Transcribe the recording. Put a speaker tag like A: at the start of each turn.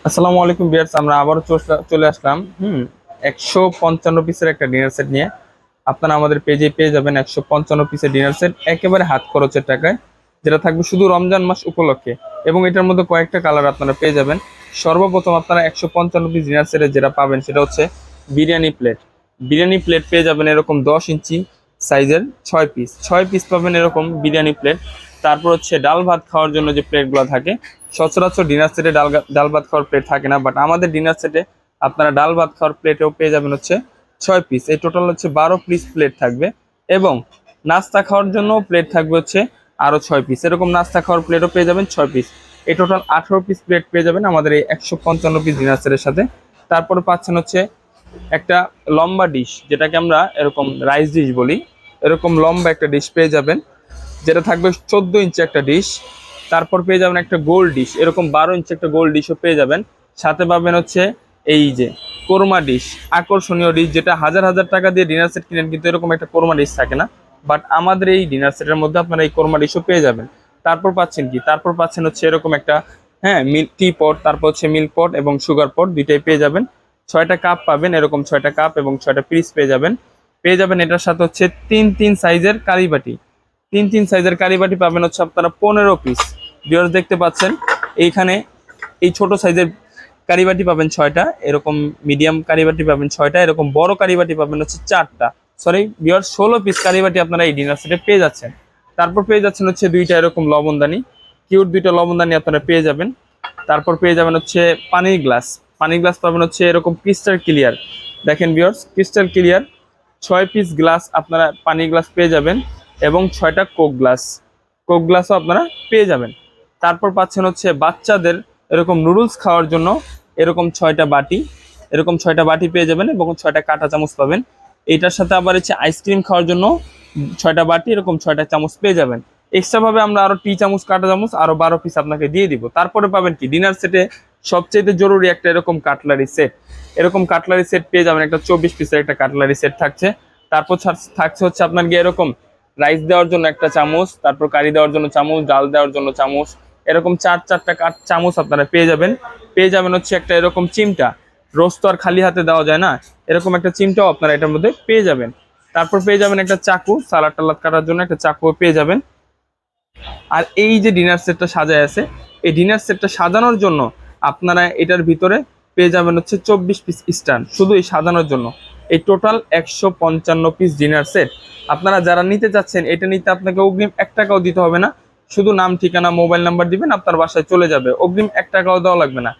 A: আসসালামু আলাইকুম ভিউয়ার্স, আমরা আবারও চলে আসলাম 155 পিসের একটা ডিনার সেট নিয়ে। আপনারা আমাদের পেজে পেয়ে যাবেন 155 পিসের ডিনার সেট একেবারে হাত খরচের টাকায়, যেটা থাকবে শুধু রমজান মাস উপলক্ষে। এবং এটার মধ্যে কয়েকটা কালার আপনারা পেয়ে যাবেন। সর্বপ্রথম আপনারা 155 পিস ডিনার সেটে যেটা পাবেন সেটা হচ্ছে বিরিয়ানি প্লেট। বিরিয়ানি প্লেট পেয়ে যাবেন এরকম 10 ইঞ্চি সাইজের 6 পিস পাবেন এরকম বিরিয়ানি প্লেট। তারপর হচ্ছে ডাল ভাত খাওয়ার জন্য যে প্লেটগুলো থাকে, সচরাচর ডিনার সেটে ডাল ভাত খাওয়ার প্লেট থাকে না, বাট আমাদের ডিনার সেটে আপনারা ডাল ভাত খাওয়ার প্লেটেও পেয়ে যাবেন হচ্ছে 6 পিস। এই টোটাল হচ্ছে 12 পিস প্লেট থাকবে। এবং নাস্তা খাওয়ার জন্য প্লেট থাকবে হচ্ছে আরও 6 পিস, এরকম নাস্তা খাওয়ার প্লেটও পেয়ে যাবেন 6 পিস। এই টোটাল 18 পিস প্লেট পেয়ে যাবেন আমাদের এই 155 পিস ডিনার সেটের সাথে। তারপরে পাচ্ছেন হচ্ছে একটা লম্বা ডিশ, যেটাকে আমরা এরকম রাইস ডিশ বলি। এরকম লম্বা একটা ডিশ পেয়ে যাবেন, যেটা থাকবে 14 ইঞ্চি একটা ডিশ। তারপর পেয়ে যাবেন একটা গোল ডিশ, এরকম 12 ইঞ্চি একটা গোল ডিশও পেয়ে যাবেন। সাথে পাবেন হচ্ছে এই যে কোরমা ডিশ, আকর্ষণীয় ডিশ, যেটা হাজার হাজার টাকা দিয়ে ডিনার সেট কিনেন কিন্তু এরকম একটা কোরমা ডিশ থাকে না, বাট আমাদের এই ডিনার সেটের মধ্যে আপনারা এই কোরমা ডিশও পেয়ে যাবেন। তারপর পাচ্ছেন কি, তারপর পাচ্ছেন হচ্ছে এরকম একটা মিল্ক টি পট, তারপর হচ্ছে মিল্ক পট এবং সুগার পট দুইটাই পেয়ে যাবেন। 6টা কাপ পাবেন, এরকম 6টা কাপ এবং 6টা পিস পেয়ে যাবেন। এটার সাথে হচ্ছে তিন সাইজের কারিবাটি, তিন সাইজের কারিবাটি পাবেন হচ্ছে আপনারা 15 পিস। ভিউয়ার্স দেখতে পাচ্ছেন এইখানে এই ছোট সাইজের কারিবাটি পাবেন 6টা, এরকম মিডিয়াম কারিবাটি পাবেন 6টা, এরকম বড় কারিবাটি পাবেন হচ্ছে 4টা। সরি ভিউয়ার্স, 16 পিস কারিবাটি আপনারা এই ডিনার সেটে পেয়ে যাচ্ছেন। তারপর পেয়ে যাচ্ছেন হচ্ছে দুইটা এরকম লবণদানি, কিউট দুইটা লবণদানি আপনারা পেয়ে যাবেন। তারপর পেয়ে যাবেন হচ্ছে পানির গ্লাস পাবেন হচ্ছে এরকম ক্রিস্টাল ক্লিয়ার। দেখেন viewers, crystal clear 6 piece glass আপনারা পানির গ্লাস পেয়ে যাবেন। এবং 6টা কোক গ্লাসও আপনারা পেয়ে যাবেন। তারপর পাচ্ছেন হচ্ছে বাচ্চাদের এরকম নুডলস খাওয়ার জন্য এরকম 6টা বাটি পেয়ে যাবেন এবং 6টা কাঁটা চামচ পাবেন। এটার সাথে আবার হচ্ছে আইসক্রিম খাওয়ার জন্য 6টা বাটি, এরকম 6টা চামচ পেয়ে যাবেন। এক্সট্রা ভাবে আমরা আরো টি চামচ, কাঁটা চামচ আরো 12 পিস আপনাকে দিয়ে দিব। তারপরে পাবেন কি, ডিনার সেটে সবচেয়ে জরুরি একটা এরকম কাটলারি সেট। এরকম কাটলারি সেট পেয়ে যাবেন, একটা 24 পিসের একটা কাটলারি সেট থাকছে। তারপর থাকছে হচ্ছে আপনার গিয়ে এরকম রাইস দেওয়ার জন্য একটা চামচ, তারপর কারি দেওয়ার জন্য চামচ, ডাল দেওয়ার জন্য চামচ, এরকম চারটা চামচ আপনারা পেয়ে যাবেন হচ্ছে একটা এরকম চিমটা। রোস্ট তো আর খালি হাতে দেওয়া যায় না, এরকম একটা চিমটাও আপনারা এটার মধ্যে পেয়ে যাবেন। তারপর পেয়ে যাবেন একটা চাকু, সালাদ টালাদ কাটার জন্য একটা চাকুও পেয়ে যাবেন। আর এই যে ডিনার সেটটা সাজায় আছে, এই ডিনার সেটটা সাজানোর জন্য আপনারা এটার ভিতরে পেয়ে যাবেন হচ্ছে 24 পিস স্ট্যান্ড, শুধু এই সাজানোর জন্য। এই টোটাল 155 পিস ডিনার সেট আপনারা যারা নিতে চাচ্ছেন, এটা নিতে আপনাকে অগ্রিম 1 টাকাও দিতে হবে না। শুধু নাম, ঠিকানা, মোবাইল নাম্বার দিবেন, আপনার বাসায় চলে যাবে। অগ্রিম 1 টাকাও দেওয়া লাগবে না।